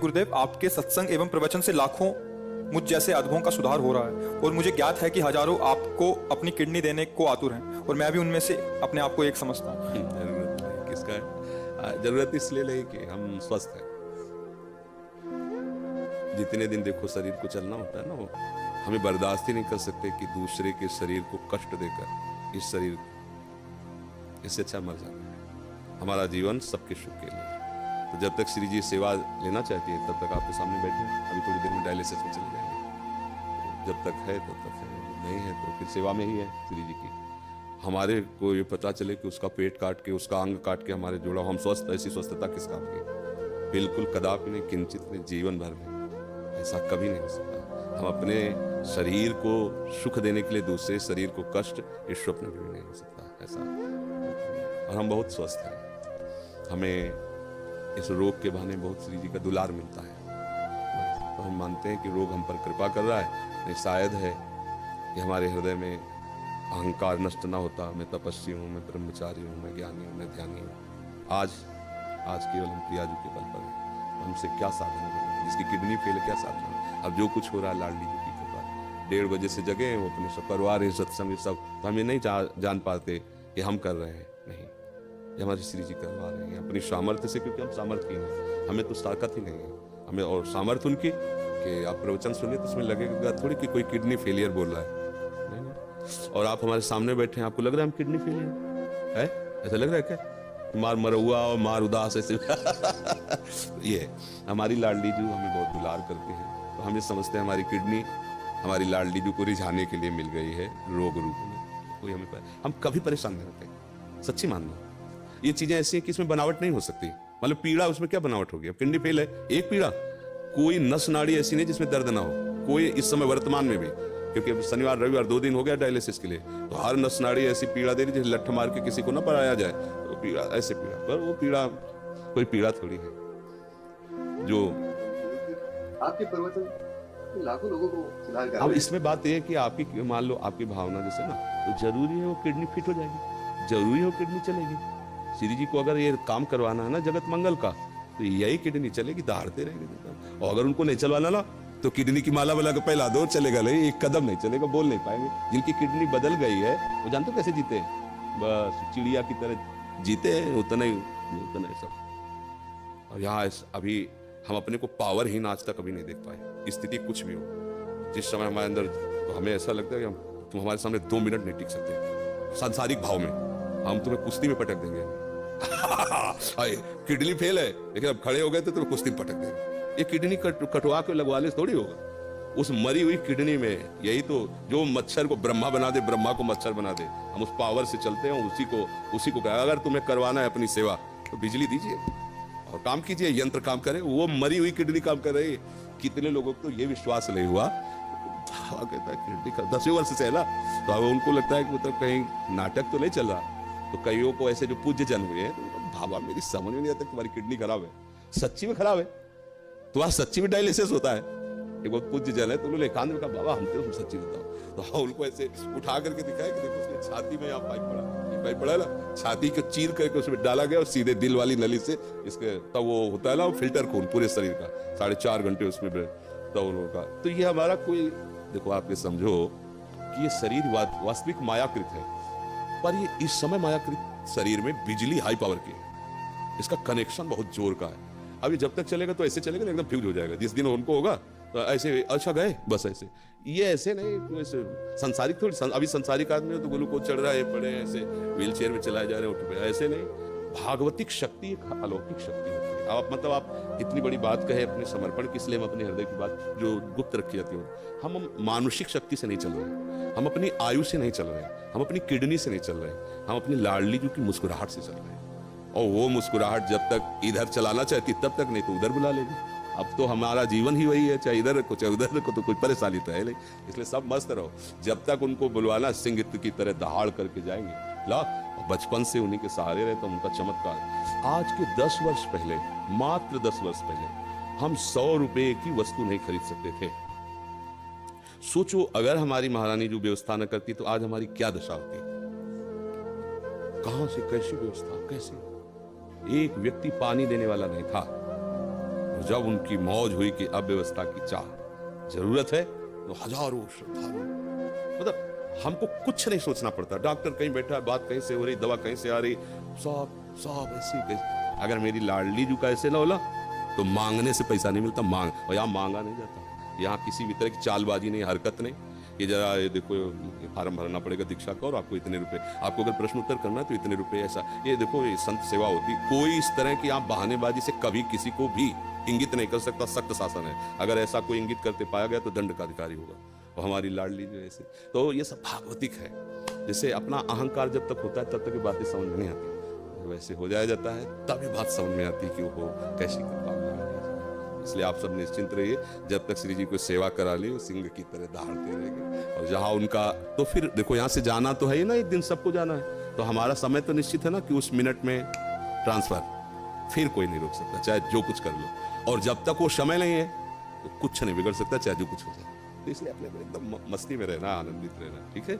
गुरुदेव, आपके सत्संग एवं प्रवचन से लाखों मुझ जैसे अधमों का सुधार हो रहा है और मुझे ज्ञात है कि हजारों आपको अपनी किडनी देने को आतुर हैं और मैं भी उनमें से अपने आप को एक समझता हूँ। जरूरत नहीं, किसका है? जरूरत इसलिए नहीं कि हम स्वस्थ हैं। जितने दिन देखो शरीर को चलना होता है ना, वो हमें बर्दाश्त ही नहीं कर सकते कि दूसरे के शरीर को कष्ट देकर इस शरीर, इससे अच्छा मर जाना है। हमारा जीवन सबके सुख के लिए। तो जब तक श्री जी सेवा लेना चाहती है तब तक आपके सामने बैठे हैं। अभी थोड़ी देर में डायलिसिस में चले जाएंगे। तो जब तक है तब तक है, नहीं है तो फिर सेवा में ही है श्री जी की। हमारे को ये पता चले कि उसका पेट काट के, उसका अंग काट के हमारे जोड़ा, हम स्वस्थ, ऐसी स्वस्थता किस काम की? बिल्कुल कदापि नहीं, किंचित नहीं, जीवन भर में ऐसा कभी नहीं हो सकता। हम अपने शरीर को सुख देने के लिए दूसरे शरीर को कष्ट, इस स्वप्न में भी नहीं हो सकता ऐसा। और हम बहुत स्वस्थ हैं। हमें इस रोग के बहाने बहुत श्री जी का दुलार मिलता है। तो हम मानते हैं कि रोग हम पर कृपा कर रहा है। नहीं, शायद है कि हमारे हृदय में अहंकार नष्ट ना होता। मैं तपस्वी हूँ, मैं ब्रह्मचारी हूँ, मैं ज्ञानी हूँ, मैं ध्यानी हूँ। आज केवल हम प्रियाजू के बल पर हैं। हमसे क्या साधना करें? जिसकी किडनी फेल है, क्या साधना? अब जो कुछ हो रहा है लाडली जी की कृपा। 1:30 बजे से जगे हैं, वो अपने सब करवा रहे हैं सत्संग सब, तो हम ये नहीं जान पाते कि हम कर रहे हैं। नहीं, ये हमारे श्री जी करवा रहे हैं अपनी सामर्थ्य से, क्योंकि हम सामर्थ्य हैं। हमें तो ताकत ही नहीं है। हमें और सामर्थ्य उनकी कि आप प्रवचन सुनिए तो उसमें लगेगा थोड़ी कि कोई किडनी फेलियर बोल रहा है। नहीं। और आप हमारे सामने बैठे हैं, आपको लग रहा है हम किडनी फेलियर है? ऐसा लग रहा है क्या? मार मरहुआ और मार उदास ऐसे ये हमारी लाडली जू हमें बहुत दुलार करते हैं। तो हम ये समझते हैं हमारी किडनी हमारी लाडली जू को रिझाने के लिए मिल गई है रोग रूप में। कोई हम कभी परेशान नहीं होते, सच्ची मानना। ये चीजें ऐसी हैं कि इसमें बनावट नहीं हो सकती। मतलब पीड़ा, उसमें क्या बनावट होगी? अब किडनी फेल है, एक पीड़ा, कोई नस नाड़ी ऐसी नहीं जिसमें दर्द ना हो। कोई इस समय वर्तमान में भी, क्योंकि अब शनिवार रविवार 2 दिन हो गया डायलिसिस के लिए, तो हर नस नाड़ी ऐसी पीड़ा दे रही जैसे लठ मार के किसी को ना पराया जाए। तो पीड़ा, ऐसे पीड़ा, पर वो पीड़ा कोई पीड़ा थोड़ी है जो आपके प्रवचन लाखों लोगों को सुधार कर। अब इसमें बात यह है कि आपकी, मान लो आपकी भावना जैसे ना, तो जरूरी है वो किडनी फिट हो जाएगी, जरूरी है वो किडनी चलेगी। श्री जी को अगर ये काम करवाना है ना जगत मंगल का, तो यही किडनी चलेगी, दहाड़ते रहेंगे। और अगर उनको नहीं चलवाना ना, तो किडनी की माला वाला को पहला दो, चलेगा नहीं, एक कदम नहीं चलेगा, बोल नहीं पाएंगे। जिनकी किडनी बदल गई है वो जानते हो कैसे जीते हैं? बस चिड़िया की तरह जीते हैं, उतना ही सब। और यहाँ अभी हम अपने को पावरहीन आज तक कभी नहीं देख पाए। स्थिति कुछ भी हो, जिस समय हमारे अंदर, तो हमें ऐसा लगता है कि तुम हमारे सामने 2 मिनट नहीं टिक सकते। सांसारिक भाव में हम तुम्हें कुश्ती में पटक देंगे। किडनी फेल है, लेकिन अब खड़े हो गए तो तुम्हें कुश्ती में पटक देंगे। ये किडनी कटवा के लगवाने से थोड़ी होगा। उस मरी हुई किडनी में, यही तो जो मच्छर को ब्रह्मा बना दे, ब्रह्मा को मच्छर बना दे, हम उस पावर से चलते हैं। उसी को कहा, अगर तुम्हें करवाना है अपनी सेवा तो बिजली दीजिए और काम कीजिए, यंत्र काम करे। वो मरी हुई किडनी काम कर रही है। कितने लोगों को तो ये विश्वास नहीं हुआ, कहता है किडनी का 10 वर्ष से है ना, तो अब उनको लगता है कि मतलब कहीं नाटक तो नहीं चल रहा। तो कईयों को ऐसे जो पूज्य जन हुए हैं, तो भावा मेरी समझ में नहीं आता तुम्हारी किडनी खराब है, सच्ची में खराब है, तुम्हारा सच्ची में डायलिसिस होता है। एक बहुत पूज्य जन है, तो उन्होंने एकांत में कहा बाबा हम तो सच्ची बताओ। तो उनको ऐसे उठा करके दिखाया कि देखो उसकी छाती में यहाँ पाइप पड़ा, ये पाइप पड़ा ना, छाती को चीर करके उसमें डाला गया और सीधे दिल वाली नली से इसके, तब वो होता है ना फिल्टर खून पूरे शरीर का, 4.5 घंटे उसमें तब उनका। तो ये हमारा कोई, देखो आप ये समझो कि ये शरीर वास्तविक मायाकृत है, पर ये इस समय मायाकृत शरीर में बिजली हाई पावर की है। इसका कनेक्शन बहुत जोर का है। अभी जब तक चलेगा तो ऐसे चलेगा, एकदम फ्यूज हो जाएगा। जिस दिन उनको होगा तो ऐसे, अच्छा गए बस ऐसे। ये ऐसे नहीं, ऐसे संसारिक थोड़ी, अभी संसारिक आदमी हो तो ग्लूकोज चढ़ रहा है, पड़े ऐसे व्हील चेयर में चलाए जा रहे हैं, उठ पे, ऐसे नहीं। भागवतिक शक्ति एक अलौकिक शक्ति होती है। आप मतलब आप इतनी बड़ी बात कहे अपने समर्पण की, इसलिए हम अपने हृदय की बात जो गुप्त रखी जाती है, हम मानुषिक शक्ति से नहीं चल रहे, हम अपनी आयु से नहीं चल रहे, हम अपनी किडनी से नहीं चल रहे, हम अपनी लाडली जी की मुस्कुराहट से चल रहे हैं। और वो मुस्कुराहट जब तक इधर चलाना चाहती तब तक, नहीं तो उधर बुला लेगी। अब तो हमारा जीवन ही वही है, चाहे इधर रखो चाहे उधर रखो, तो कोई परेशानी तो है नहीं। इसलिए सब मस्त रहो, जब तक उनको बुलवाना सिंह की तरह दहाड़ करके जाएंगे। ला, बचपन से उन्हीं के सहारे रहे तो उनका चमत्कार। आज के 10 वर्ष पहले, मात्र 10 वर्ष पहले, हम 100 रुपए की वस्तु नहीं खरीद सकते थे। सोचो अगर हमारी महारानी जो व्यवस्था न करती तो आज हमारी क्या दशा होती। कहां से कैसी व्यवस्था, कैसे? एक व्यक्ति पानी देने वाला नहीं था। और जब उनकी मौज हुई कि अब व्यवस्था की चाह जरूरत है, तो हजारों श्रद्धालु, मतलब हमको कुछ नहीं सोचना पड़ता। डॉक्टर कहीं बैठा है, बात कहीं से हो रही, दवा कहीं से आ रही, सब ऐसी कैसे। अगर मेरी लाडली जू का ऐसे ना होला तो मांगने से पैसा नहीं मिलता, मांग, और यहाँ मांगा नहीं जाता। यहाँ किसी भी तरह की चालबाजी नहीं, हरकत नहीं। ये जरा ये देखो, ये फार्म भरना पड़ेगा दीक्षा का और आपको इतने रुपए, आपको अगर प्रश्न उत्तर करना है तो इतने रुपए, ऐसा। ये देखो, ये संत सेवा होती। कोई इस तरह की आप बहानेबाजी से कभी किसी को भी इंगित नहीं कर सकता। सख्त शासन है, अगर ऐसा कोई इंगित करते पाया गया तो दंड का अधिकारी होगा। और हमारी लाडली जो ऐसे, तो ये सब भागवतिक है। जैसे अपना अहंकार जब तक होता है तब तक ये बातें समझ में नहीं आती, वैसे हो जाया जाता है तभी बात समझ में आती है कि वो कैसी कृपा। इसलिए आप सब निश्चिंत रहिए, जब तक श्री जी को सेवा करा ली वो सिंह की तरह दहाड़ते रहेंगे। और जहां उनका, तो फिर देखो यहाँ से जाना तो है ही ना, एक दिन सबको जाना है, तो हमारा समय तो निश्चित है ना कि उस मिनट में ट्रांसफर, फिर कोई नहीं रोक सकता, चाहे जो कुछ कर लो। और जब तक वो समय नहीं है तो कुछ नहीं बिगड़ सकता, चाहे जो कुछ हो जाए। तो इसलिए अपने को एकदम मस्ती में रहना, आनंदित रहना, ठीक है।